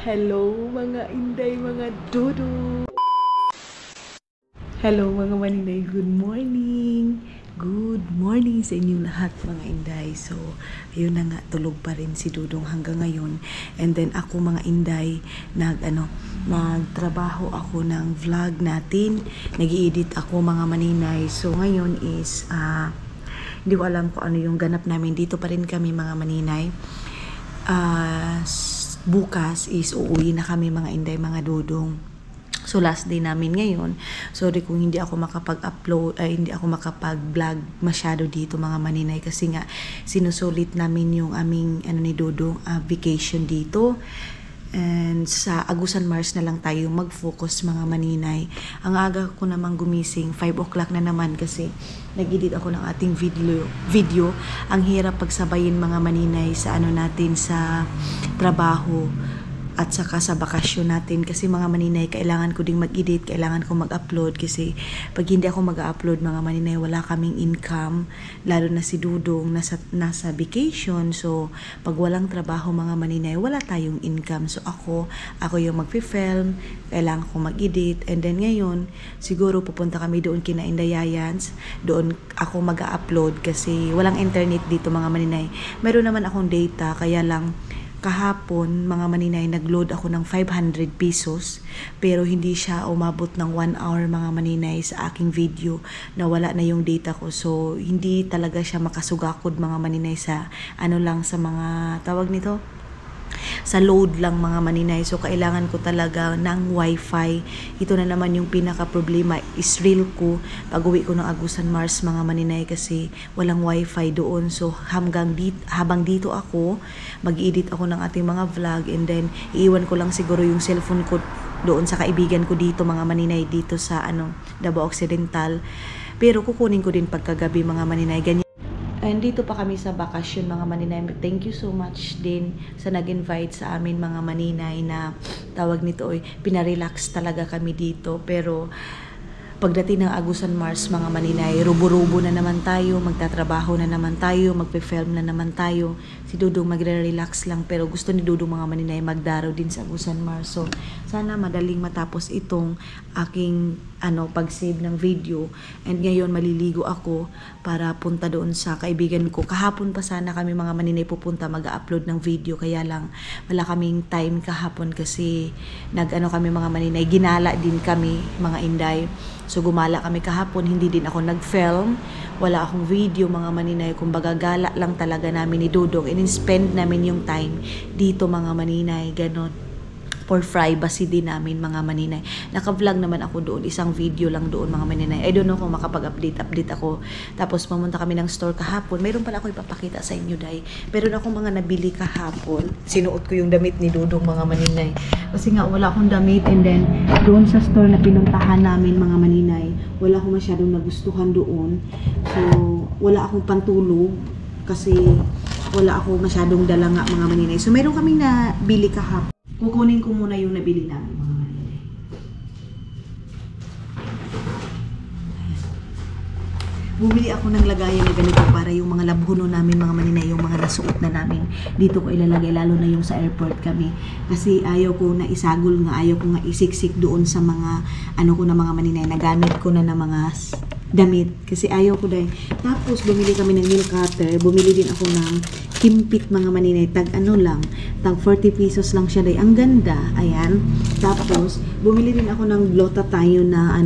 Hello mga inday, mga dudu. Hello mga maninay, good morning. Good morning sa inyong lahat mga inday. So, ayun na nga, tulog pa rin si Dudong hanggang ngayon. And then ako mga inday, nagtrabaho ako ng vlog natin. Nag-i-edit ako mga maninay. So, ngayon is, hindi ko alam kung ano yung ganap namin. Dito pa rin kami mga maninay. Bukas is uuwi na kami mga inday, mga dudong. So last day namin ngayon. Sorry kung hindi ako makapag-upload, hindi ako makapag-vlog masyado dito mga maninay kasi nga sinusulit namin yung aming ni Dudong vacation dito. And sa Agusan Mars na lang tayo mag-focus mga maninay. Ang aga ko namang gumising, 5 o'clock na naman kasi nag-edit ako ng ating video. Ang hirap pagsabayin mga maninay sa natin sa trabaho at saka sa bakasyon natin kasi mga maninay, kailangan ko ding mag-edit, kailangan ko mag-upload kasi pag hindi ako mag-upload mga maninay, wala kaming income, lalo na si Dudong nasa vacation. So pag walang trabaho mga maninay, wala tayong income. So ako yung magfi-film, kailangan ko mag-edit, and then ngayon siguro pupunta kami doon kina Inday Yayans, doon ako mag-upload kasi walang internet dito mga maninay. Meron naman akong data, kaya lang kahapon, mga maninay, nag-load ako ng 500 pesos pero hindi siya umabot ng 1 hour mga maninay sa aking video na wala na yung data ko. So, hindi talaga siya makasugakod mga maninay sa sa mga tawag nito, sa load lang mga maninay. So kailangan ko talaga ng wifi. Ito na naman yung pinaka problema is real ko pag uwi ko ng Agusan Mars mga maninay kasi walang wifi doon. So habang dito ako mag-edit ako ng ating mga vlog, and then iiwan ko lang siguro yung cellphone ko doon sa kaibigan ko dito mga maninay, dito sa Davao Occidental, pero kukunin ko din pagkagabi mga maninay. Ganyan. And dito pa kami sa bakasyon mga maninay. Thank you so much din sa nag-invite sa amin mga maninay na tawag nito pinarelax talaga kami dito. Pero pagdating ng Agusan Mars mga maninay, rubo-rubo na naman tayo, magtatrabaho na naman tayo, magpe-film na naman tayo. Si Dudong magre-relax lang, pero gusto ni Dudong mga maninay magdaraw din sa Agusan Mars. So sana madaling matapos itong aking pag-save ng video, and ngayon maliligo ako para punta doon sa kaibigan ko. Kahapon pa sana kami mga maninay pupunta mag-upload ng video, kaya lang wala kaming time kahapon kasi kami mga maninay, ginala din kami mga inday. So gumala kami kahapon, hindi din ako nag-film, wala akong video mga maninay, kumbaga gala lang talaga namin ni Dudong, and spend namin yung time dito mga maninay, ganon, for privacy din namin mga maninay. Naka-vlog naman ako doon, isang video lang doon mga maninay. I don't know kung makapag-update ako. Tapos pumunta kami ng store kahapon. Meron pala ako ipapakita sa inyo, day. Meron akong mga nabili kahapon. Sinuot ko yung damit ni Dudong mga maninay. Kasi nga wala akong damit, and then doon sa store na pinuntahan namin mga maninay, wala akong masyadong nagustuhan doon. So wala akong pantulog kasi wala akong masyadong dala nga mga maninay. So meron kaming nabili kahapon. Kukunin ko muna yung nabili namin mga maninay. Bumili ako ng lagayan na ganito para yung mga labhuno namin mga maninay, yung mga nasuot na namin, dito ko ilalagay, lalo na yung sa airport kami. Kasi ayaw ko na isagol nga, ayaw ko nga isiksik doon sa mga ko na mga maninay, nagamit ko na mga damit. Kasi ayaw ko dahil. Tapos bumili kami ng nail cutter, bumili din ako ng kimpit mga maninay, tag 40 pesos lang siya day. Ang ganda, ayan. Tapos bumili din ako ng glutathione na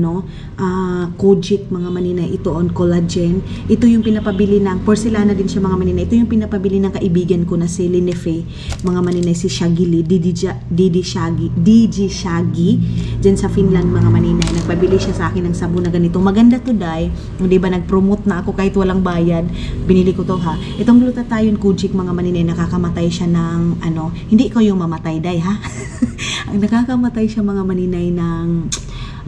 Kojic mga maninay, ito on collagen. Ito yung pinapabili ng porcelana din siya mga maninay. Ito yung pinapabili ng kaibigan ko na si Linefe mga maninay, si Shaggy, DJ Shaggy dyan sa Finland mga maninay. Nagpabili siya sa akin ng sabon na ganito. Maganda to day. Hindi ba nag-promote na ako kahit walang bayad. Binili ko to ha. Itong glutathione Kojic mga maninay, nakakamatay siya ng hindi ikaw yung mamatay day ha. Ang nakakamatay siya mga maninay ng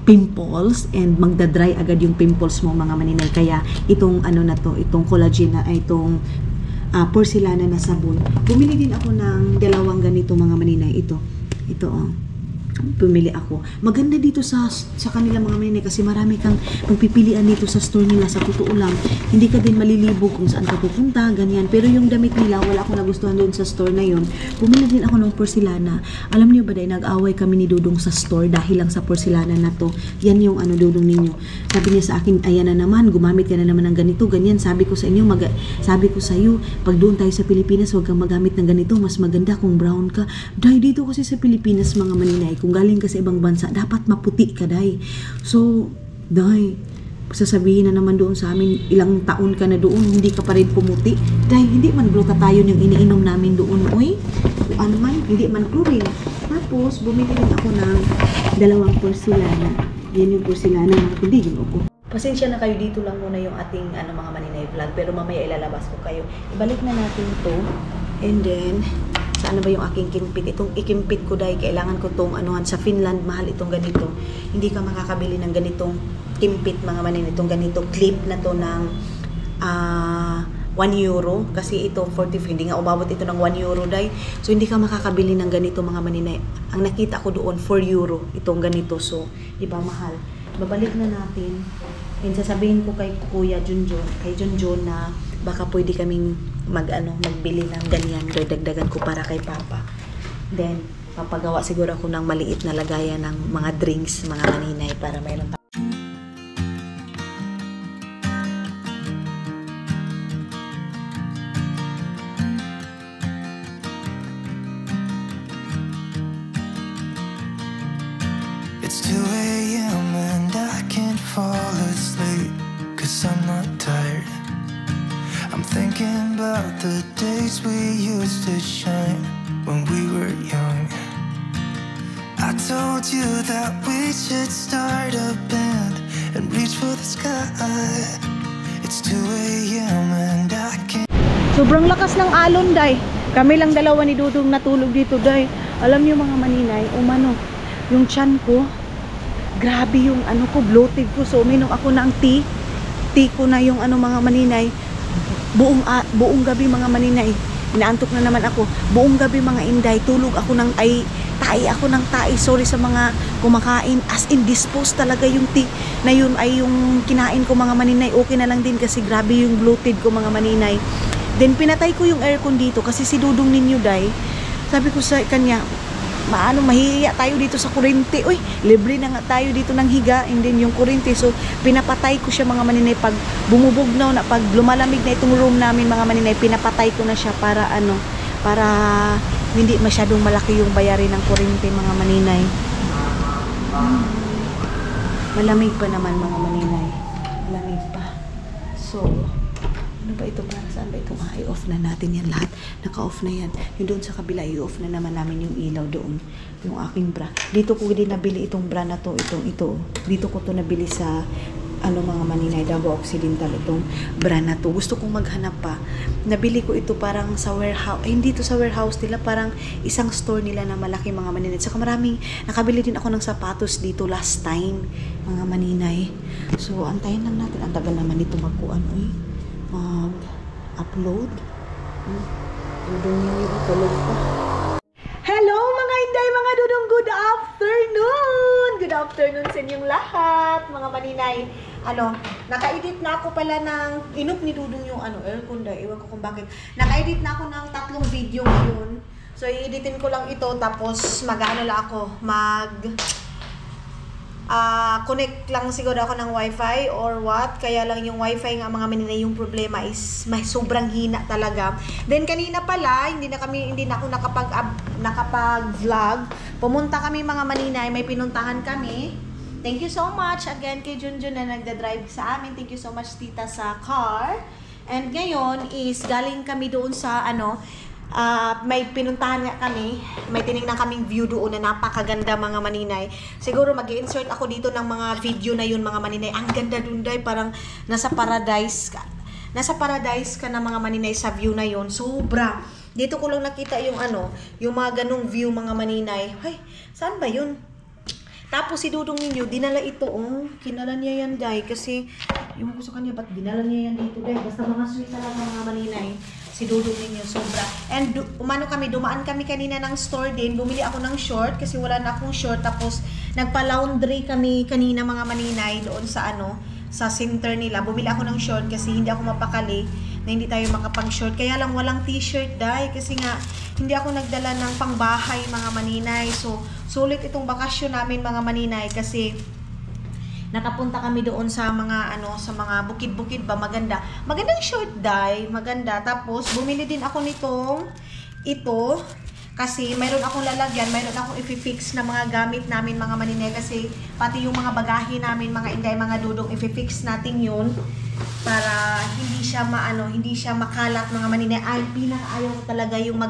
pimples, and magda-dry agad yung pimples mo mga maninay. Kaya itong itong collagen na itong porcelana na sabon. Bumili din ako ng dalawang ganito mga maninay. Ito Pumili ako. Maganda dito sa kanila mga maninay kasi marami kang pagpipilian dito sa store nila. Sa totoo lang, hindi ka din malilibog kung saan ka pupunta, ganyan. Pero yung damit nila, wala akong nagustuhan doon sa store na yun. Bumili din ako ng porcelana. Alam niyo ba dahil nag-away kami ni Dudong sa store dahil lang sa porcelana na to. Yan yung Dudong ninyo. Sabi niya sa akin, ayan na naman, gumamit ka na naman ng ganito, ganyan. Sabi ko sa inyo, sabi ko sa iyo, pag doon tayo sa Pilipinas, huwag kang magamit ng ganito, mas maganda kung brown ka. Dahil dito kasi sa Pilipinas, mga maninay, kung galing ka sa ibang bansa, dapat maputi ka, day. So, day, sasabihin na naman doon sa amin, ilang taon ka na doon, hindi ka pa rin pumuti. Day, hindi man glutathione yung iniinom namin doon, oy. Ano man, hindi man chlorine. Tapos, bumili rin ako ng 2 porcelana. Yan yung porcelana na kundi yun ako. Pasensya na kayo, dito lang muna yung ating mga maninay vlog, pero mamaya ilalabas ko kayo. Ibalik na natin to, and then saan ba yung aking kimpit? Itong ikimpit ko dahil kailangan ko tong sa Finland, mahal itong ganito. Hindi ka makakabili ng ganitong kimpit, mga maninay. Itong ganito clip na to ng 1 euro kasi ito 45, hindi nga umabot ito ng 1 euro dahil. So hindi ka makakabili ng ganito, mga maninay. Ang nakita ko doon 4 euro itong ganito. So di ba mahal? Babalik na natin. And sasabihin ko kay Kuya Junjun na baka pwede kaming magbili ng ganyan, dagdagan ko para kay Papa. Then papagawa siguro ako ng maliit na lagayan ng mga drinks, mga maninay, para mayroon. It's 2 a.m. and I can't fall asleep 'cause I'm not tired. I'm thinking about the days we used to shine when we were young. I told you that we should start a band and reach for the sky. It's 2 a.m. and I can't. Sobrang lakas ng alon, day. Kami lang dalawa ni Dudong natulog dito, day. Alam niyo mga maninay, yung tiyan ko, grabe yung ko, bloated ko. So uminom ako ng tea ko na yung mga maninay. Buong gabi, mga maninay, inaantok na naman ako. Buong gabi, mga inday, tulog ako ng tae. Sorry sa mga kumakain, as in dispose talaga yung tea na yun ay yung kinain ko, mga maninay. Okay na lang din kasi grabe yung bloated ko, mga maninay. Then pinatay ko yung aircon dito kasi si Dudong ninyo, day, sabi ko sa kanya, mahihiya tayo dito sa kuryente. Uy, libre na nga tayo dito ng higa, and then yung kuryente. So, pinapatay ko siya, mga maninay. Pag bumubugnaw na, pag lumalamig na itong room namin, mga maninay, pinapatay ko na siya para para hindi masyadong malaki yung bayarin ng kuryente, mga maninay. Malamig pa naman, mga maninay. Malamig pa. So, ano ba ito? Para saan ba ito? I-off na natin yan lahat. Naka-off na yan. Yung doon sa kabila, i-off na naman namin yung ilaw doon. Yung aking bra. Dito ko din nabili itong bra na to. Ito. Dito ko to nabili sa mga maninay, Davao Occidental, itong bra na to. Gusto kong maghanap pa. Nabili ko ito parang sa warehouse. Ay, hindi to sa warehouse nila. Parang isang store nila na malaki, mga maninay. Saka nakabili din ako ng sapatos dito last time, mga maninay. So, antayin lang natin. Ang tagal naman dito mag-upload. Dudong yung tulog pa. Hello mga inday, mga Dudong, good afternoon! Good afternoon sa inyong lahat, mga maninay. Naka-edit na ako pala ng inop ni Dudong yung aircon, day. Ewan ko kung bakit. Naka-edit na ako ng 3 video ngayon. So, i-editin ko lang ito, tapos connect lang siguro ako ng wifi or what. Kaya lang yung wifi nga, mga maninay, yung problema is may sobrang hina talaga. Then kanina pala, hindi na ako nakapag-vlog. Pumunta kami, mga maninay, may pinuntahan kami. Thank you so much again kay Junjun na nagda-drive sa amin. Thank you so much, tita, sa car. And ngayon is galing kami doon sa may pinuntahan nga kami, may tinignan kaming view doon na napakaganda, mga maninay. Siguro mag-i-insert ako dito ng mga video na yun, mga maninay. Ang ganda dun, day, parang nasa paradise ka na, mga maninay, sa view na yun. Sobra. Dito ko lang nakita yung yung mga ganong view, mga maninay. Ay, saan ba yun? Tapos si Dudong ninyo, dinala ito, kinala niya yan, day, kasi yung ko sa kanya, ba't dinala niya yan dito, day? Basta mga sweet na lang, mga maninay. Si Dudong ninyo, sobra. And dumaan kami kanina ng store din. Bumili ako ng short kasi wala na akong short. Tapos nagpa-laundry kami kanina mga maninay doon sa sa center nila. Bumili ako ng short kasi hindi ako mapakali na hindi tayo makapag-short. Kaya lang walang t-shirt dahil kasi nga hindi ako nagdala ng pangbahay mga maninay. So sulit itong bakasyon namin mga maninay kasi nakapunta kami doon sa mga sa mga bukid-bukid ba, magandang short dye, maganda. Tapos bumili din ako nitong ito kasi mayroon akong lalagyan, mayroon akong i-fix na mga gamit namin mga maninay kasi pati yung mga bagahe namin mga inday, mga dudong, i-fix natin yun para hindi siya makalat mga maninay. Ay, pinakaayaw ko talaga yung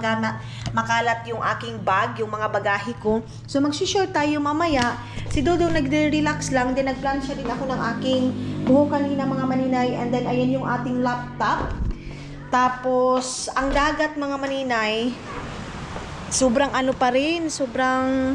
makalat yung aking bag, yung mga bagahe ko. So magsi-short tayo mamaya. Si Dudong nagre-relax lang, then nagplansya din ako ng aking buhok kanina mga maninay, and then ayan yung ating laptop. Tapos ang dagat mga maninay, sobrang pa rin, sobrang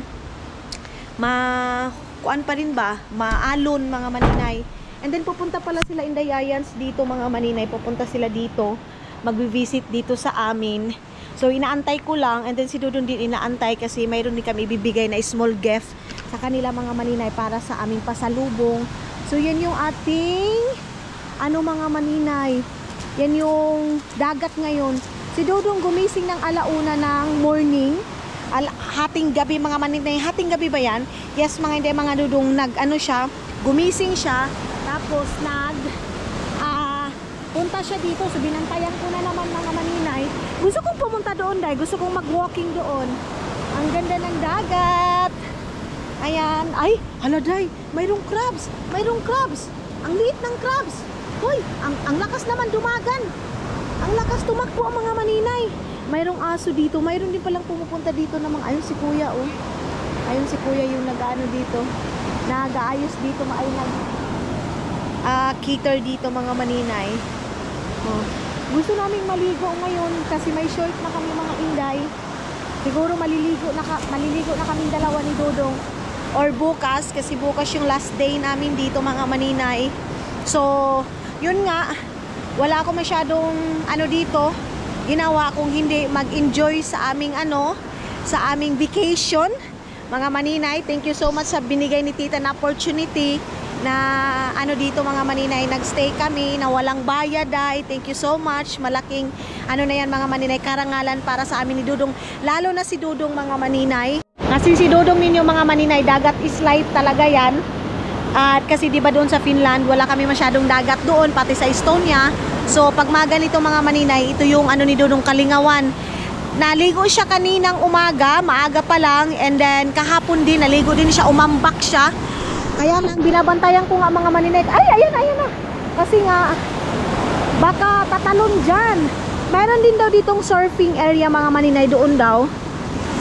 kuan pa rin ba, maalon mga maninay. And then pupunta pala sila Inday Yayans dito mga maninay, pupunta sila dito, magvi-visit dito sa amin. So inaantay ko lang, and then si Dudong din inaantay kasi mayroon din kami ibibigay na small gift sa kanila mga maninay para sa aming pasalubong. So yan yung ating mga maninay, yan yung dagat ngayon. Si Dudong gumising ng alauna ng morning, hating gabi mga maninay. Hating gabi ba yan? Yes mga hindi, mga Dudong siya, gumising siya. Tapos punta siya dito. So binantayan ko na naman mga maninay. Gusto kong pumunta doon dahil gusto kong mag-walking doon. Ang ganda ng dagat. Ayan. Ay, hala day, mayroong crabs. Mayroong crabs. Ang liit ng crabs. Hoy, ang lakas naman dumagan. Ang lakas tumakbo ang mga maninay. Mayroong aso dito. Mayroon din palang pumupunta dito ng mga, ayun si kuya oh. Ayun si kuya yung dito. Nag-aayos dito, cater dito mga maninay. Gusto naming maligo ngayon kasi may short na kami mga inday. Siguro maliligo na kaming dalawa ni Dudong or bukas kasi bukas yung last day namin dito mga maninay. So yun nga, wala ako masyadong dito ginawa kung hindi mag-enjoy sa aming sa aming vacation mga maninay. Thank you so much sa binigay ni tita na opportunity na dito mga maninay, nagstay kami na walang bayad ay. Thank you so much. Malaking na yan mga maninay, karangalan para sa amin ni Dudong, lalo na si Dudong mga maninay. Kasi si Dudong ninyo mga maninay, dagat is light talaga yan. At kasi diba doon sa Finland, wala kami masyadong dagat doon, pati sa Estonia. So pag mga ganito mga maninay, ito yung ni Dudong Kalingawan. Naligo siya kaninang umaga, maaga pa lang, and then kahapon din naligo din siya, umambak siya. Kaya lang binabantayan ko nga mga maninay. Ay, ayan na. Kasi nga baka tatalon dyan. Meron din daw ditong surfing area mga maninay doon daw.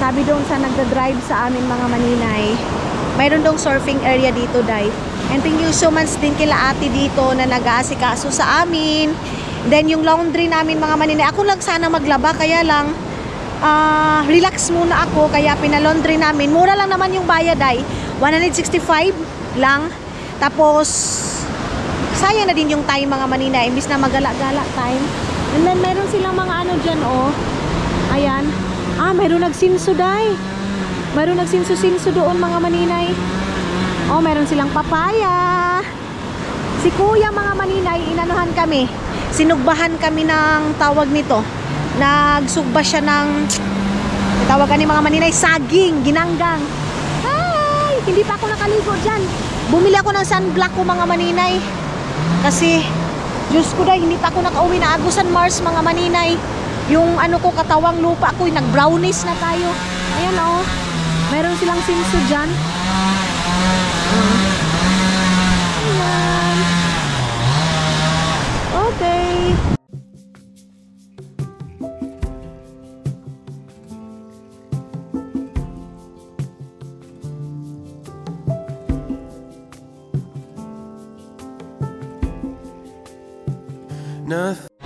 Sabi doon sa nagda-drive sa amin mga maninay, mayroon daw surfing area dito day. And thank you so much din kila ate dito na nag-aasikaso sa amin. Then yung laundry namin mga maninay, ako lang sana maglaba, kaya lang relax muna ako, kaya pinalaundry namin. Mura lang naman yung bayad ay 165 lang. Tapos sayang na din yung time mga maninay, imbis na magala-gala time. And then meron silang mga dyan oh. Ayan. Meron nagsinso day. Meron nagsinso-sinso doon mga maninay. Oh, meron silang papaya. Si kuya mga maninay, inanuhan kami, sinugbahan kami ng tawag nito. Nagsugba siya ng tawagan ni mga maninay, saging, ginanggang. Ay, hindi pa ako nakaligo dyan. Bumili ako ng sunblock ko mga maninay. Kasi, Diyos ko dahil hindi pa ako nakauwi na Agusan Mars mga maninay. Yung ko, katawang lupa ko, nag-brownies na tayo. Ayan oh. Meron silang sinso dyan. Ayan. Okay.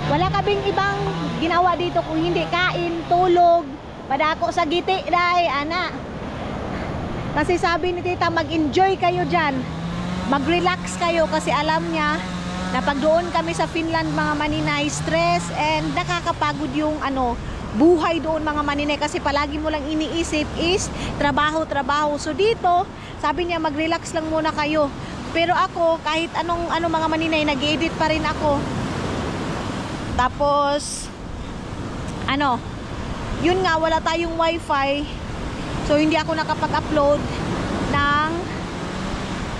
Wala kaming ibang ginawa dito kung hindi kain, tulog, padako sa giti dai ana. Kasi sabi ni tita, mag-enjoy kayo dyan, mag-relax kayo kasi alam niya na pag doon kami sa Finland mga maninay, stress and nakakapagod yung buhay doon mga maninay kasi palagi mo lang iniisip is trabaho. So dito, sabi niya mag-relax lang muna kayo. Pero ako, kahit anong mga maninay, nag-edit pa rin ako. Tapos, yun nga, wala tayong wifi. So, hindi ako nakapag-upload ng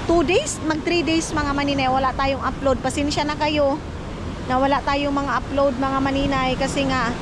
2 days, mag 3 days mga maninay. Wala tayong upload. Pasensya na kayo na wala tayong mga upload mga maninay kasi nga,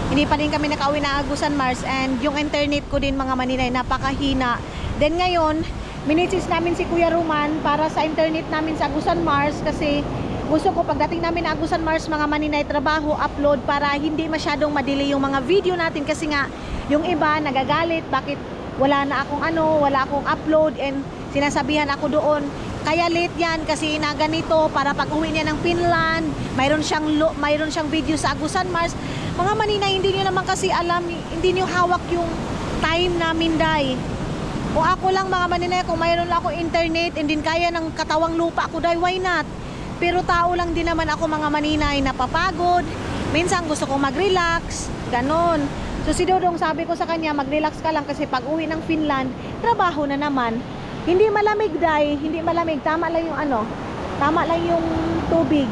hindi pa rin kami nakauwi na Agusan Mars and yung internet ko din mga maninay, napakahina. Then ngayon, minisis namin si Kuya Roman para sa internet namin sa Agusan Mars kasi gusto ko pagdating namin na Agusan Mars mga maninay, trabaho, upload para hindi masyadong ma-delay yung mga video natin kasi nga yung iba nagagalit bakit wala akong upload and sinasabihan ako doon kaya late yan kasi na ganito para pag uwi niya ng Finland mayroon siyang video sa Agusan Mars. Mga maninay, hindi niyo naman kasi alam, hindi niyo hawak yung time namin day. Kung ako lang mga maninay, kung mayroon lang ako internet and din kaya ng katawang lupa ako day, why not? Pero tao lang din naman ako mga maninay, napapagod. Minsan gusto kong mag-relax, ganon. So si Dodong sabi ko sa kanya, mag-relax ka lang kasi pag uwi ng Finland, trabaho na naman. Hindi malamig day, hindi malamig, tama lang yung tubig.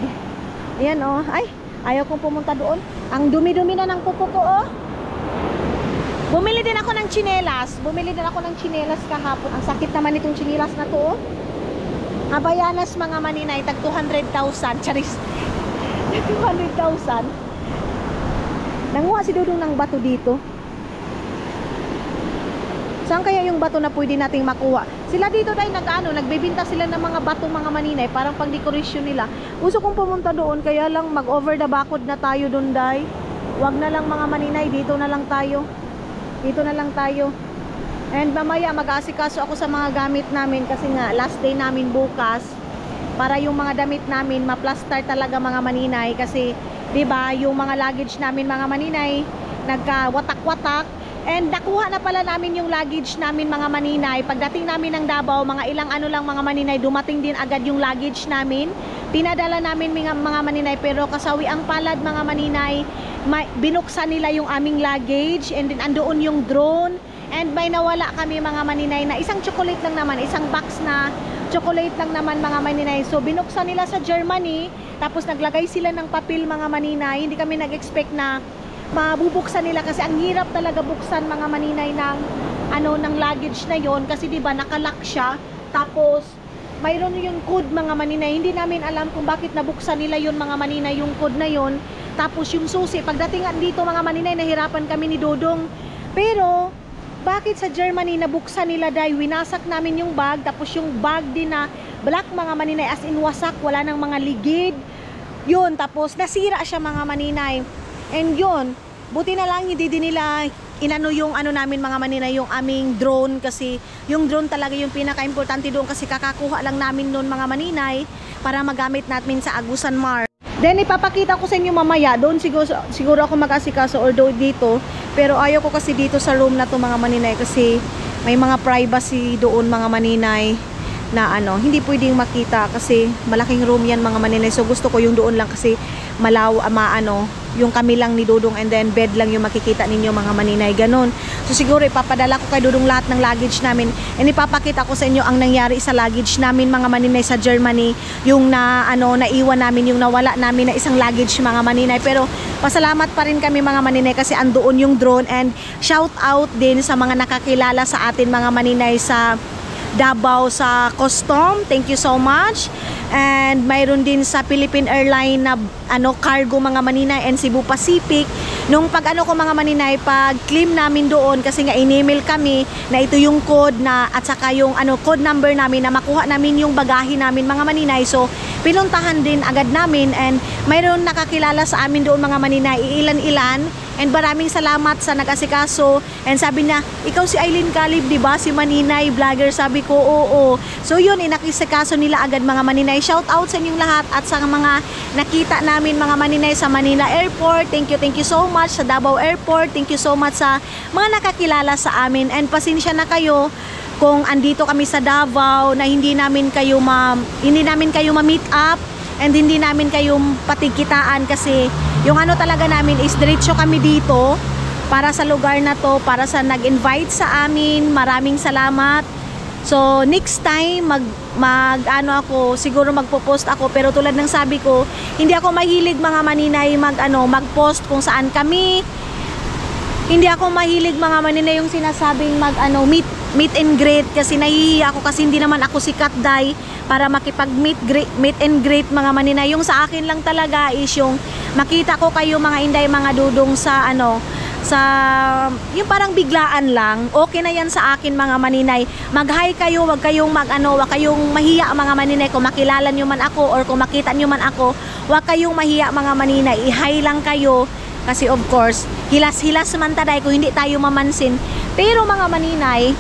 Ayan ay, ayaw kong pumunta doon. Ang dumi-dumi na ng pupo ko Bumili din ako ng tsinelas kahapon. Ang sakit naman itong tsinelas na to Habayanas mga maninay, tag 200,000. Charis. 200,000. Nanguha si Dudong ng bato dito. Saan kaya yung bato na pwede nating makuha? Sila dito dahil nagbebenta sila ng mga bato mga maninay, parang pang dekorasyon nila. Gusto kong pumunta doon, kaya lang mag over the backward na tayo doon dahil. Wag na lang mga maninay, dito na lang tayo. And mamaya mag-aasikaso ako sa mga gamit namin kasi nga last day namin bukas para yung mga damit namin ma-plaster talaga mga maninay kasi 'di ba yung mga luggage namin mga maninay nagka-watak-watak and nakuha na pala namin yung luggage namin mga maninay. Pagdating namin ng Davao, mga ilang lang mga maninay, dumating din agad yung luggage namin. Pinadala namin mga maninay pero kasawi ang palad mga maninay, binuksan nila yung aming luggage and then andoon yung drone. And may nawala kami mga maninay na isang chocolate lang naman, isang box na chocolate lang naman mga maninay. So binuksan nila sa Germany, tapos naglagay sila ng papel mga maninay. Hindi kami nag-expect na mabubuksan nila kasi ang hirap talaga buksan mga maninay ng luggage na yon kasi 'di ba nakalock siya. Tapos mayroon yung code mga maninay. Hindi namin alam kung bakit nabuksan nila yon mga maninay yung code na yon. Tapos yung susi, pagdating dito mga maninay, nahirapan kami ni Dodong. Pero bakit sa Germany nabuksan nila dahil winasak namin yung bag, tapos yung bag din na black mga maninay, as in wasak, wala nang mga ligid yun, tapos nasira siya mga maninay. And yun, buti na lang hindi din nila yung namin mga maninay, yung aming drone kasi yung drone talaga yung pinaka-importante doon kasi kakakuha lang namin noon mga maninay para magamit natin sa Agusan Mars. Then ipapakita ko sa inyo mamaya, doon siguro ako mag-asikaso or dito. Pero ayaw ko kasi dito sa room na to mga maninay kasi may mga privacy doon mga maninay na hindi pwedeng makita kasi malaking room yan mga maninay. So gusto ko yung doon lang kasi yung kami lang ni Dodong and then bed lang yung makikita ninyo mga maninay, ganon. So siguro ipapadala ko kay Dodong lahat ng luggage namin and ipapakita ko sa inyo ang nangyari sa luggage namin mga maninay sa Germany, yung naiwan namin, yung nawala namin na isang luggage mga maninay. Pero pasalamat pa rin kami mga maninay kasi andoon yung drone and shout out din sa mga nakakilala sa atin mga maninay sa Davao sa custom, thank you so much. And mayroon din sa Philippine Airline na cargo mga maninay and Cebu Pacific. Nung pag ko mga maninay, pag claim namin doon kasi nga in-email kami na ito yung code na at saka yung code number namin na makuha namin yung bagahe namin mga maninay. So pinuntahan din agad namin and mayroon nakakilala sa amin doon mga maninay, ilan-ilan. And maraming salamat sa nag-asikaso. And sabi niya, ikaw si Aileen Calib, diba? Si Maninay vlogger. Sabi ko, oo. So yun, inakisikaso nila agad mga maninay. Shout out sa inyong lahat at sa mga nakita namin mga maninay sa Manila Airport. Thank you so much sa Davao Airport. Thank you so much sa mga nakakilala sa amin. And pasensya na kayo kung andito kami sa Davao na hindi namin kayo ma-meet up. and hindi namin kayong patigkitaan kasi yung ano talaga namin is diretso kami dito para sa lugar na to, para sa nag-invite sa amin. Maraming salamat. So next time ano ako, siguro magpo-post ako, pero tulad ng sabi ko, hindi ako mahilig mga maninay mag-post kung saan kami. Hindi ako mahilig mga maninay yung sinasabing meet and greet kasi nahihiya ako kasi hindi naman ako sikat day para makipag meet and greet mga maninay. Yung sa akin lang talaga is yung makita ko kayo mga inday, mga dudong sa yung parang biglaan lang. Okay na yan sa akin mga maninay. Mag-hi kayo, wag kayong wag kayong mahiya mga maninay. Kung makilala nyo man ako or kung makita nyo man ako, wag kayong mahiya mga maninay. I-hi lang kayo. Kasi of course, hilas-hilas man taday kung hindi tayo mamansin. Pero mga maninay,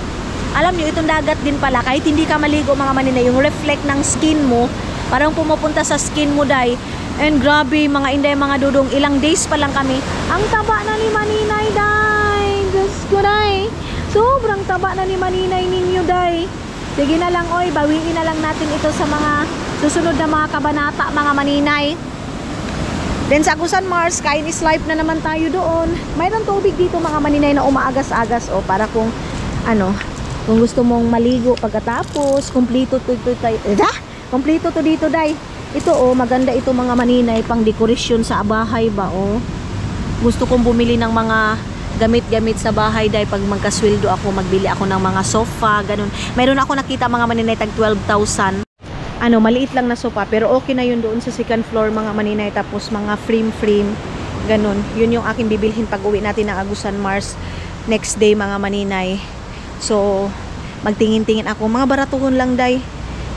alam nyo, itong dagat din pala, kahit hindi ka maligo mga maninay, yung reflect ng skin mo, parang pumupunta sa skin mo day. And grabe mga inday, mga dudong, ilang days pa lang kami. Ang taba na ni maninay day. Diyos ko day. Sobrang taba na ni maninay ninyo day. Sige na lang oy, bawiin na lang natin ito sa mga susunod na mga kabanata mga maninay. Then sa Agusan Mars, kain is life na naman tayo doon. Mayroon tubig dito mga maninay na umaagas-agas o para kung kung gusto mong maligo pagkatapos, kumpleto to dito day. Ito maganda ito mga maninay, pang dekorasyon sa bahay ba Gusto kong bumili ng mga gamit-gamit sa bahay day pag magkasweldo ako, magbili ako ng mga sofa, ganun. Mayroon ako nakita mga maninay tag 12,000. Maliit lang na sofa, pero okay na yun doon sa second floor mga maninay, tapos mga frame ganun. Yun yung aking bibilhin pag uwi natin ng Agusan Mars next day mga maninay. So magtingin-tingin ako, mga baratuhon lang day.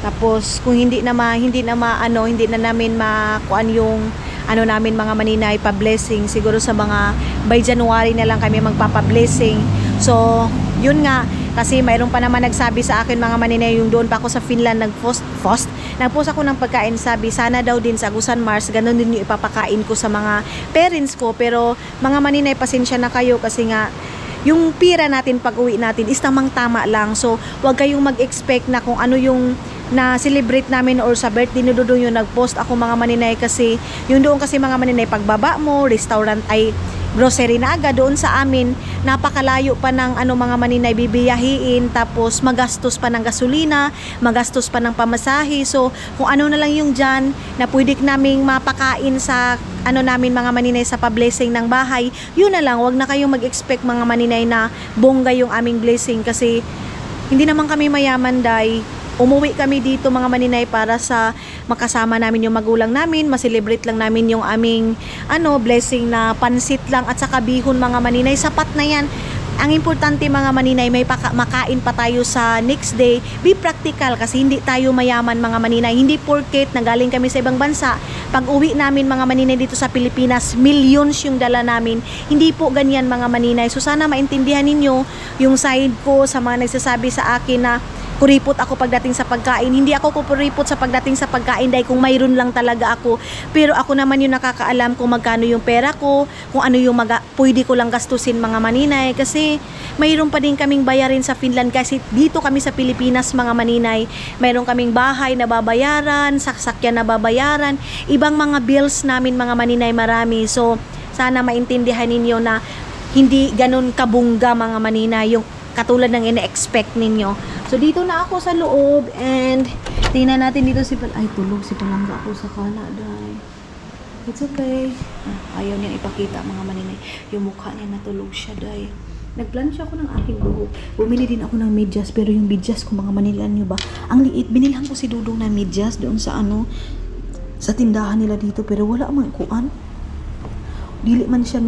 Tapos kung hindi na namin makuan yung namin mga maninay pa-blessing, siguro sa mga by January na lang kami magpapa-blessing. So yun nga, kasi mayroon pa naman nagsabi sa akin mga maninay, yung doon pa ako sa Finland nagpost ako ng pagkain, sabi sana daw din sa Agusan Mars ganun din yung ipapakain ko sa mga parents ko. Pero mga maninay, pasensya na kayo kasi nga yung pira natin pag uwi natin is tamang-tama lang. So wag kayong mag-expect na kung ano yung na-celebrate namin or sa birthday ni Dudong yung nag-post ako mga maninay, kasi yung doon kasi mga maninay, pagbaba mo, restaurant ay grocery na agad. Doon sa amin, napakalayo pa ng mga maninay bibiyahiin, tapos magastos pa ng gasolina, magastos pa ng pamasahe. So kung ano na lang yung dyan na pwede naming mapakain sa namin mga maninay sa pa-blessing ng bahay, yun na lang. Wag na kayong mag-expect mga maninay na bongga yung aming blessing, kasi hindi naman kami mayaman day. Umuwi kami dito mga maninay para sa makasama namin yung magulang namin, ma-celebrate lang namin yung aming blessing na pansit lang at saka bihon mga maninay. Sapat na yan. Ang importante mga maninay, may makain pa tayo sa next day. Be practical kasi hindi tayo mayaman mga maninay. Hindi porket nagaling kami sa ibang bansa, pag uwi namin mga maninay dito sa Pilipinas, millions yung dala namin. Hindi po ganyan mga maninay. So sana maintindihan ninyo yung side ko sa mga nagsasabi sa akin na kuripot ako pagdating sa pagkain. Hindi ako kuripot sa pagdating sa pagkain dahil kung mayroon lang talaga ako. Pero ako naman yung nakakaalam kung magkano yung pera ko, kung ano yung pwede ko lang gastusin mga maninay. Kasi mayroon pa din kaming bayarin sa Finland, kasi dito kami sa Pilipinas mga maninay, mayroon kaming bahay na babayaran, sasakyan na babayaran, ibang mga bills namin mga maninay, marami. So sana maintindihan ninyo na hindi ganun kabungga mga maninay yung katulad ng ina-expect ninyo. So dito na ako sa loob, and tingnan natin dito ay tulog si Palangga ako sa Canada. It's okay. Ayaw niya ipakita mga maninay yung mukha niya, natulog siya day. Nagplansya ako ng aking buhok. Bumili din ako ng medyas, pero yung medyas ko mga maninay nyo ba, ang liit. Binilhan ko si Dudong ng medyas doon sa sa tindahan nila dito, pero wala man kuan. Dili man siya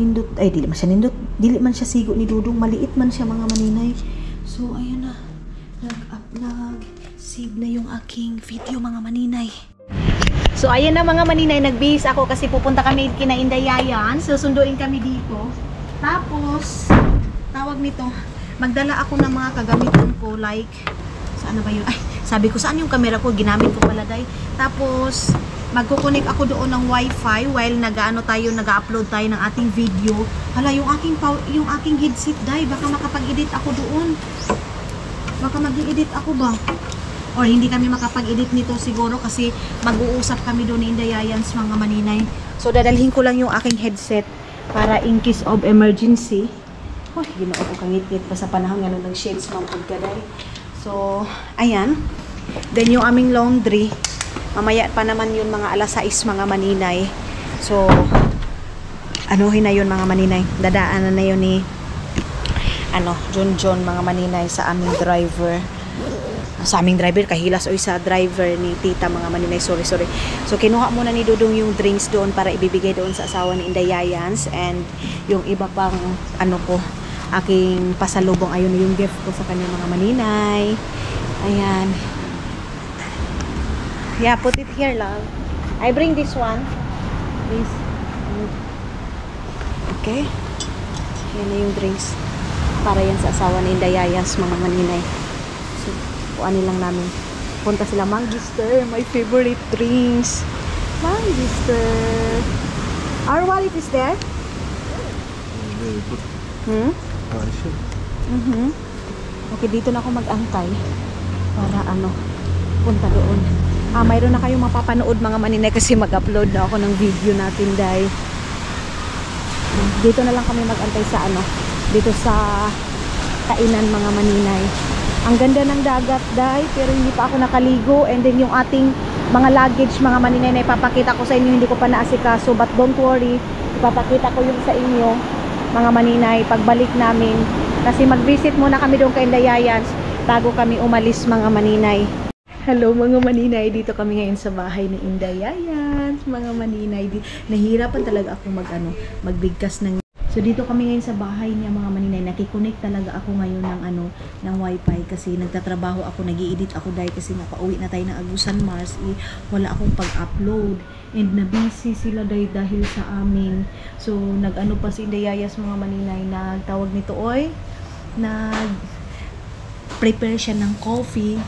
sigo ni Dudong, maliit man siya mga maninay. So ayan na, nag-save na yung aking video mga maninay. So ayan na mga maninay, nag-base ako kasi pupunta kami kina Indayayan. Susunduin kami dito. Tapos tawag nito, magdala ako ng mga kagamitan ko, like saan ba yun? Ay, sabi ko saan yung camera ko, ginamit ko pala day. Tapos magko-connect ako doon ng wifi while nag-upload tayo ng ating video. Hala, yung aking headset day, baka makapag-edit ako doon. Baka mag-edit ako ba? or hindi kami makapag-edit nito siguro kasi mag-uusap kami doon ni Inday Yayans mga maninay. So dadalhin ko lang yung aking headset para in case of emergency. Uy, ginoo ko kangit-ngit pa sa panahon nga nung shades mampod ka dahil. So, ayan. Then yung aming laundry, mamaya pa naman yun mga alas 6 mga maninay. So, anuhin na yun mga maninay. Dadaanan na yun ni John mga maninay sa aming driver. Sa aming driver, kahilas o sa driver ni tita mga maninay. Sorry. So, kinuha muna ni Dudong yung drinks doon para ibibigay doon sa asawa ni Inday Yayans. And yung iba pang aking pasalubong, ayun yung gift ko sa kanya mga maninay. Ayan. Yeah, put it here, love. I bring this one. This. Okay. Yan na yung drinks. Para yan sa asawa ni Inday Yayas, mga maninay. So, kuhanin lang namin. Punta sila, Mangister. My favorite drinks. Mangister. Our wallet is there? Okay, dito na ako mag-antay para punta doon. Mayroon na kayong mapapanood mga maninay kasi mag-upload na ako ng video natin dahil dito na lang kami mag-antay sa dito sa kainan mga maninay. Ang ganda ng dagat dahil pero hindi pa ako nakaligo, and then yung ating mga luggage mga maninay na ipapakita ko sa inyo, hindi ko pa naasikaso, but don't worry, ipapakita ko yung sa inyo mga maninay pagbalik namin kasi mag-visit muna kami doon kay Inday Yayans bago kami umalis mga maninay. Hello mga maninay, dito kami ngayon sa bahay ni Inday Yayans mga maninay. Nahihirapan talaga ako magbigkas ng. So dito kami ngayon sa bahay niya mga maninay. Nakikonnect talaga ako ngayon ng wifi kasi nagtatrabaho ako, nag-i-edit ako dahil kasi nga pauwi na tayo ng Agusan Mars, wala akong pag-upload and na-busy sila dahil sa amin. So pa si Inday Yayas mga maninay, nagtawag nito prepare siya ng coffee.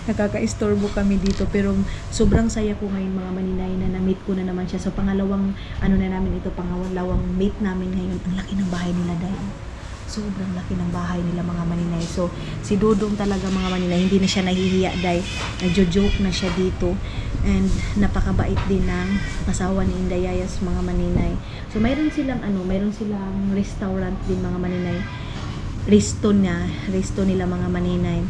Nakaka-istorbo kami dito pero sobrang saya ko ngayon mga maninay na na-meet ko na naman siya. So pangalawang na namin ito, pangalawang meet namin ngayon. Ang laki ng bahay nila dahil sobrang laki ng bahay nila mga maninay. So si Dudong talaga mga maninay, hindi na siya nahihiya dahil nagjo-joke na siya dito, and napakabait din ng asawa ni Inday Yayas mga maninay. So mayroon silang restaurant din mga maninay. Resto nila mga maninay.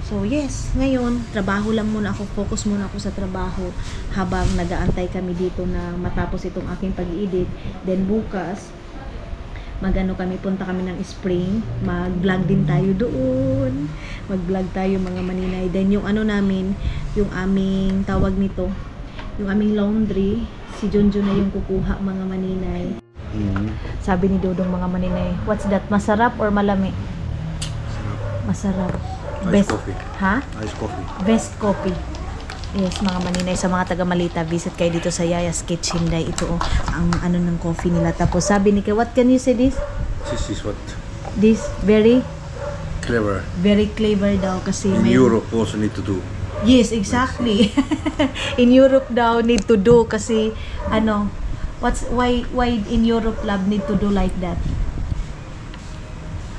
So yes, ngayon trabaho lang muna ako, focus muna ako sa trabaho habang nag-aantay kami dito na matapos itong aking pag-i-edit. Then bukas punta kami ng spring, mag-vlog din tayo doon. Mag-vlog tayo mga maninay. Then yung yung aming tawag nito, yung aming laundry, si Junjun na yung kukuha mga maninay. Sabi ni Dudong mga maninay, what's that? Masarap or malami? Masarap. Ice coffee. Ha? Ice coffee. Best coffee. Yes, mga maninay, sa mga taga-Malita, visit kayo dito sa Yaya's Kitchen Day. Ito ang ng coffee nila. Tapos sabi ni what can you say this? This is what? This very Clever. very clever daw kasi In Europe also need to do. Yes, exactly. In Europe daw need to do kasi why in Europe lab need to do like that?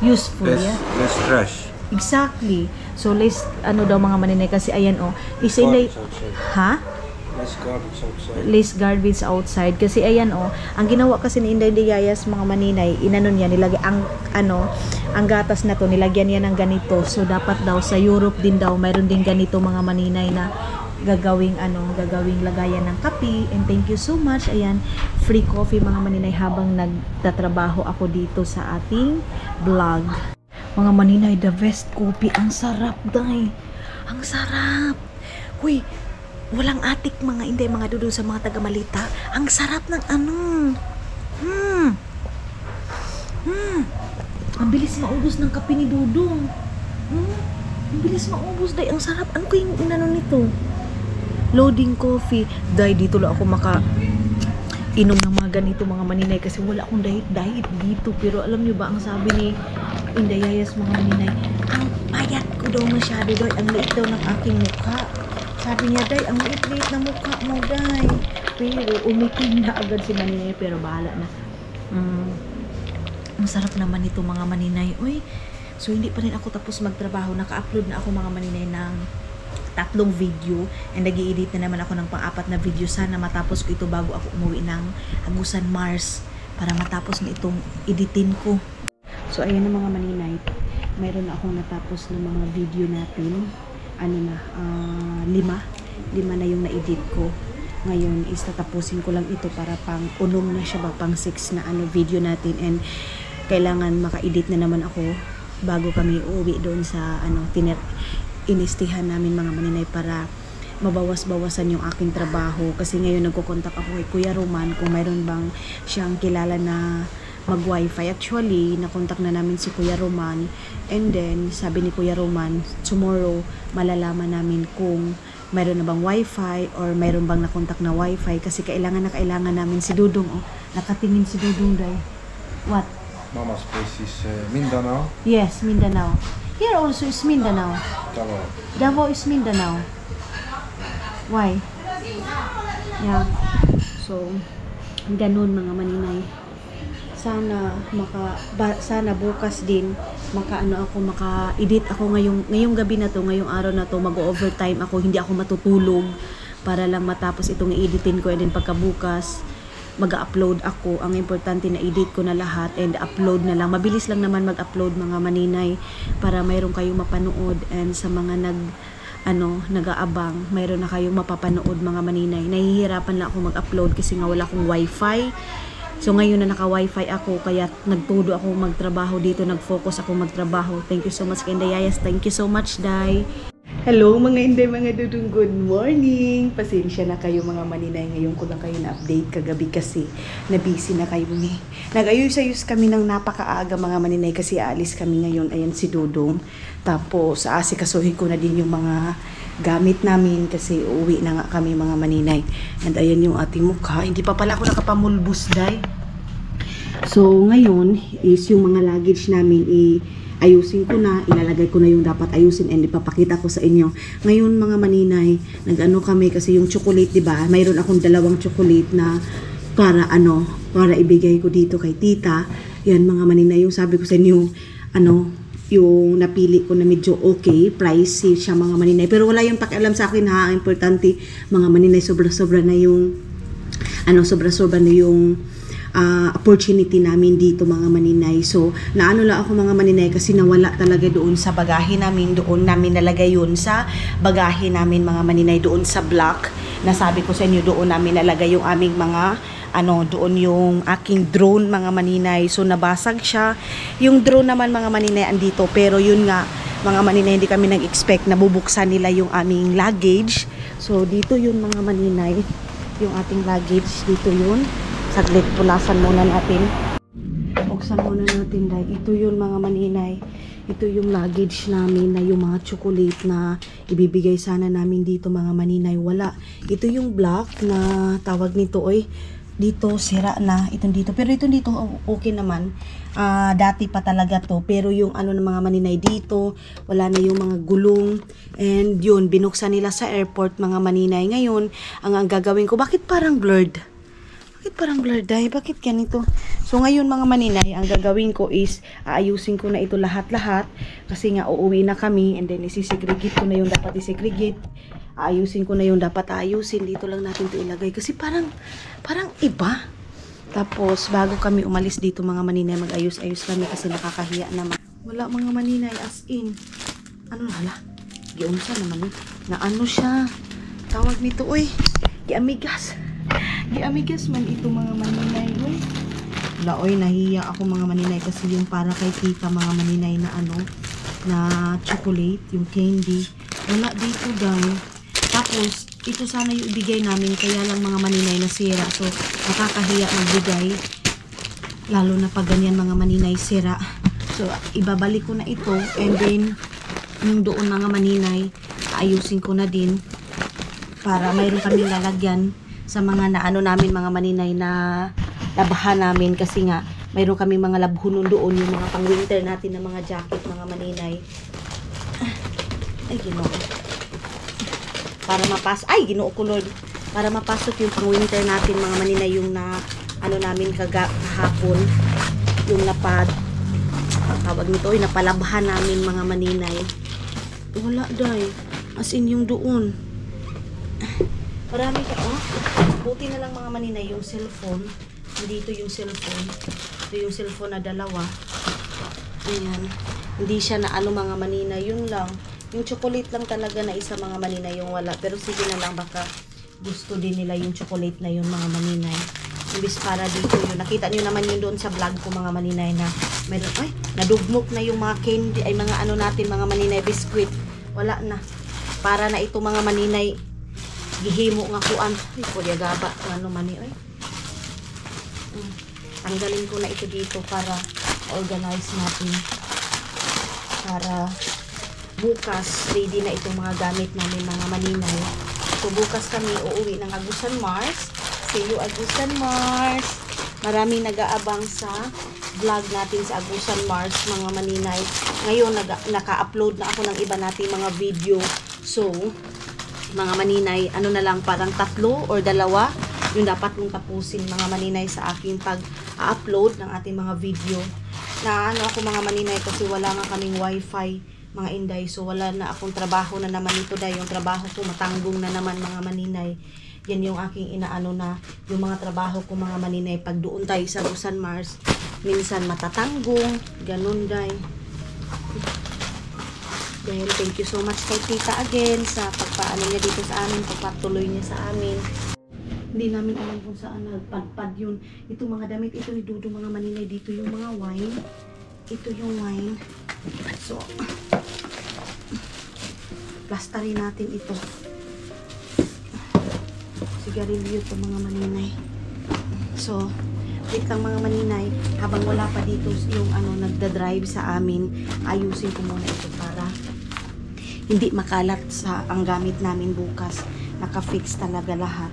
Useful, yeah. Less trash. Exactly. So less daw mga maninay kasi ayan is in ha? Less garbage outside. Less garbage outside kasi ayan ang ginawa kasi ni Inday Yayas mga maninay, niya nilagay ang gatas na to, nilagyan niya ng ganito. So dapat daw sa Europe din daw mayroon din ganito mga maninay na gagawing lagayan ng kape. And thank you so much. Ayan, free coffee mga maninay habang nagtatrabaho ako dito sa ating vlog. Mga maninay, the best coffee. Ang sarap, day. Ang sarap. Uy, walang atik mga Inday, mga Dudong sa mga taga-Malita. Ang sarap ng Ang bilis maubos ng kape ni Dudong. Ang bilis maubos, day. Ang sarap. Ano ko yung nito? Loading coffee. Day, dito lang ako inom ng mga ganito mga maninay kasi wala akong diet dito. Pero alam nyo ba ang sabi ni Inday Yayas mga maninay, ang payat ko daw masyado, day. Ang liit daw ng aking mukha. Sabi niya, day, ang liit-liit na mukha mo, day. Pero umitim na agad si maninay, pero bahala na. Ang sarap naman ito mga maninay. Uy, so hindi pa rin ako tapos magtrabaho. Naka-upload na ako mga maninay ng 3 video, and nag-i-edit na naman ako ng pang-4 na video. Sana matapos ko ito bago ako umuwi ng Agusan, Mars, para matapos na itong editin ko. So ayan na mga maninay, mayroon na akong natapos ng mga video natin. 5 na yung na-edit ko. Ngayon is tatapusin ko lang ito para pang 6 na siya ba, pang 6 na video natin, and kailangan maka-edit na naman ako bago kami uuwi doon sa inistihan namin mga maninay, para mabawas-bawasan yung aking trabaho. Kasi ngayon nagko-contact ako kay Kuya Roman kung mayroon bang siyang kilala na mag-wifi. Actually, nakontak na namin si Kuya Roman, and then sabi ni Kuya Roman, tomorrow malalaman namin kung mayroon na bang wifi or mayroon bang nakontak na wifi, kasi kailangan namin si Dudong. Oh, nakatingin si Dudong day. What? Mama's place is Mindanao. Yes, Mindanao. Here also is Mindanao. Davao. Davao is Mindanao. Why? Yeah. So, ganun mga maninay. Sana bukas din maka-edit ako ngayong gabi na to, ngayong araw na to, mag-overtime ako, hindi ako matutulog para lang matapos itong i-editin ko, and then pagkabukas mag-upload ako. Ang importante na edit ko na lahat and upload na lang. Mabilis lang naman mag-upload mga maninay, para mayroon kayong mapanood, and sa mga nag-aabang, mayroon na kayong mapapanood mga maninay. Nahihirapan lang ako mag-upload kasi nga wala akong wifi. So ngayon na naka-wifi ako, kaya nagtudo ako magtrabaho dito, nag-focus ako magtrabaho. Thank you so much kay Dayayas. Thank you so much, Day. Hello mga Inday, mga Dudong, good morning. Pasensya na kayo mga maninay, ngayon ko lang kayo na-update kagabi kasi na-busy na kayo ni. Nag-ayos-ayos kami ng napakaaga mga maninay kasi aalis kami ngayon. Ayan si Dudong. Tapos aasikasuhin ko na din yung mga gamit namin kasi uuwi na nga kami mga maninay. And ayan yung ating mukha. Hindi pa pala ako nakapamulbus, Day. So ngayon is yung mga luggage namin ayusin ko na, ilalagay ko na yung dapat ayusin, and ipapakita ko sa inyo. Ngayon mga maninay, nag-ano kami kasi yung chocolate, di ba? Mayroon akong 2 chocolate na para ibigay ko dito kay tita. Yan mga maninay, yung sabi ko sa inyo, yung napili ko na medyo okay, pricey siya mga maninay. Pero wala yung pakialam sa akin ha, importante mga maninay, sobra-sobra na yung opportunity namin dito mga maninay. So, naano lang ako mga maninay kasi nawala talaga doon sa bagahe namin. Doon namin nalagay yun sa bagahe namin mga maninay, doon sa block. Nasabi ko sa inyo, doon namin nalagay yung aming mga doon yung aking drone mga maninay. So, nabasag siya. Yung drone naman mga maninay andito. Pero yun nga, mga maninay, hindi kami nag-expect na bubuksan nila yung aming luggage. So, dito yun mga maninay. Yung ating luggage, dito yun. Saglit, pulasan muna natin. Buksan muna natin, Day. Ito yun mga maninay. Ito yung luggage namin na yung mga chocolate na ibibigay sana namin dito mga maninay. Wala. Ito yung black na tawag nito. Dito, sira na. Itong dito. Pero itong dito, okay naman. Dati pa talaga to. Pero yung ng mga maninay dito, wala na yung mga gulong. And yun, binuksan nila sa airport mga maninay. Ngayon, ang gagawin ko, bakit parang blurred? Day? Bakit ganito? So ngayon mga maninay, ang gagawin ko is aayusin ko na ito lahat-lahat kasi nga uuwi na kami, and then isisegregate ko na yung dapat isegregate. Aayusin ko na yung dapat aayusin. Dito lang natin ito ilagay kasi parang iba. Tapos bago kami umalis dito mga maninay, mag-ayos-ayos kami kasi nakakahiya naman. Wala mga maninay, as in giunsa naman na siya tawag nito, giamigas man ito mga maninay. Nahiya ako mga maninay kasi yung para kay tita mga maninay na chocolate, yung candy, wala dito dahil. Tapos ito sana yung ibigay namin, kaya lang mga maninay nasira. So nakakahiya magbigay, lalo na pag ganyan mga maninay sira. So ibabalik ko na ito, and then yung doon mga maninay ayusin ko na din para mayroon kami lalagyan sa mga namin mga maninay na labahan namin, kasi nga mayroon kami mga labhunon doon, yung mga pang winter natin na mga jacket mga maninay. Ginoo. Para ginoo ko Lord. Para mapasok yung pang winter natin mga maninay, yung namin kahapon, yung tawag nito, napalabhan namin mga maninay. Wala, Day. As in yung doon. Marami ka, oh. Buti na lang mga maninay yung cellphone. Dito yung cellphone. Ito yung cellphone na dalawa. Ayan. Hindi siya na ano mga maninay. Yun lang. Yung chocolate lang talaga na isa mga maninay yung wala. Pero sige na lang, baka gusto din nila yung chocolate na yun mga maninay. Imbis para dito yun. Nakita nyo naman yun doon sa vlog ko mga maninay na meron, ay, nadugmok na yung mga candy, ay mga ano natin mga maninay biscuit. Wala na. Para na ito mga maninay gihimo nga kuan. Ay, kulya gaba. Ano mani, ay. Tanggalin ko na ito dito para organize natin. Para bukas, ready na itong mga gamit namin mga maninay. So, bukas kami uuwi ng Agusan Mars. See you, Agusan Mars. Maraming nag-aabang sa vlog natin sa Agusan Mars, mga maninay. Ngayon, naka-upload na ako ng iba nating mga video. So, mga maninay, ano na lang, parang 3 or 2 yung dapat mong tapusin mga maninay sa aking pag-upload ng ating mga video. Na ano ako mga maninay kasi wala nga kaming wifi mga inday. So, wala na akong trabaho na naman ito dahil yung trabaho ko matanggong na naman mga maninay. Yan yung aking inaano na yung mga trabaho ko mga maninay. Pag doon tayo sa Agusan Mars, minsan matatanggong, ganun dahil. Then, thank you so much kay Tita again sa pagpaano niya dito sa amin, pagpatuloy niya sa amin. Hindi namin alam kung saan nagpadpad yun. Ito mga damit, ito ni Dudu mga maninay. Dito yung mga wine. Ito yung wine. So, plasterin natin ito. Sigarilyo ito mga maninay. So, wait lang mga maninay. Habang wala pa dito yung ano, nagda-drive sa amin, ayusin ko muna ito para hindi makalat sa ang gamit namin bukas. Naka-fix talaga lahat.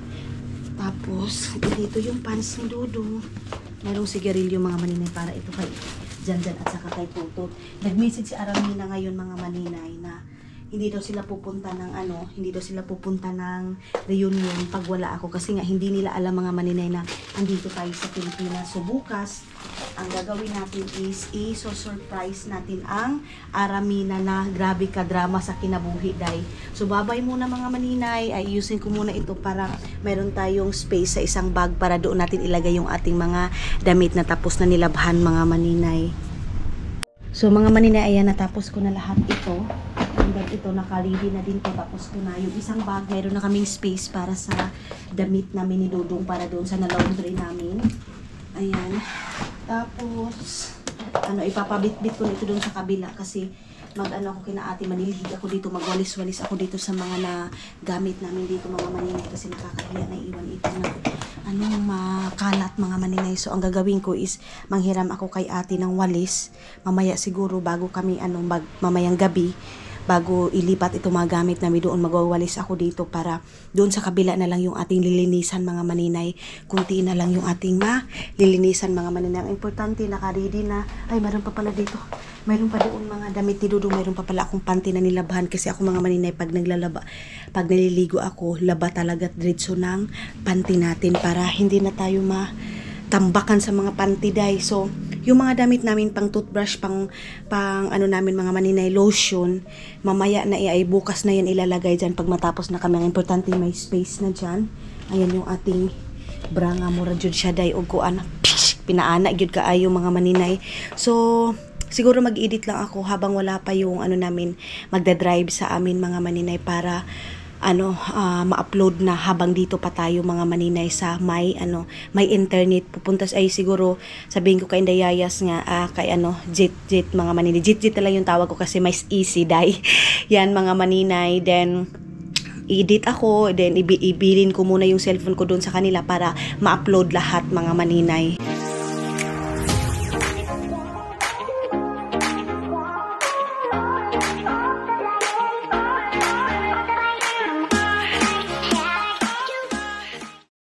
Tapos, dito yung pants ni Dudu. Merong sigarilyo mga maninay para ito kay Janjan at saka kay Tutot. Nag-message si Aramina ngayon mga maninay na hindi daw sila pupunta ng ano, hindi daw sila pupunta ng reunion pag wala ako kasi nga hindi nila alam mga maninay na andito tayo sa Pilipinas. So bukas, ang gagawin natin is i-surprise natin ang Aramina na grabe ka drama sa kinabuhi day. So babay muna mga maninay, ayusin ko muna ito para mayroon tayong space sa isang bag para doon natin ilagay yung ating mga damit na tapos na nilabhan mga maninay. So mga maninay, ayan, natapos ko na lahat ito. And ito, naka-ready na din to. Tapos ko na yung isang bag. Mayroon na kaming space para sa damit namin ni Dudong para doon sa na-laundry namin. Ayan. Tapos, ano, ipapabit-bit ko nito doon sa kabila kasi mag-ano ako kina ate, manilhig ako dito, magwalis-walis ako dito sa mga na gamit namin dito mga maninay kasi nakakahiya na iwan ito na ano, makalat mga maninay. So, ang gagawin ko is manghiram ako kay ate ng walis. Mamaya siguro bago kami, mamayang gabi, bago ilipat ito mga gamit namin doon, magwawalis ako dito para doon sa kabila na lang yung ating lilinisan mga maninay. Kunti na lang yung ating lilinisan mga maninay. Ang importante, naka-ready na. Ay, meron pa pala dito. Mayroon pa doon mga damit ni Dudong. Mayroon pa pala akong panty na nilabhan kasi ako mga maninay, pag naliligo ako, laba talaga diretso ng panty natin para hindi na tayo matambakan sa mga panty day. So, yung mga damit namin pang toothbrush, pang ano namin mga maninay, lotion, mamaya na ay bukas na yan ilalagay dyan pag matapos na kami. Ang importante may space na dyan. Ayan yung ating branga, mura jud siya day, o kuan, pinaana jud kaayo mga maninay. So, siguro mag-edit lang ako habang wala pa yung ano namin, magda-drive sa amin mga maninay para ma-upload na habang dito pa tayo mga maninay sa may internet. Pupuntas ay siguro sabihin ko kay Indayayas nga kay jet mga maninay. Jet na lang yung tawag ko kasi mas easy day. Yan mga maninay. Then edit ako, then ibilin ko muna yung cellphone ko doon sa kanila para ma-upload lahat mga maninay.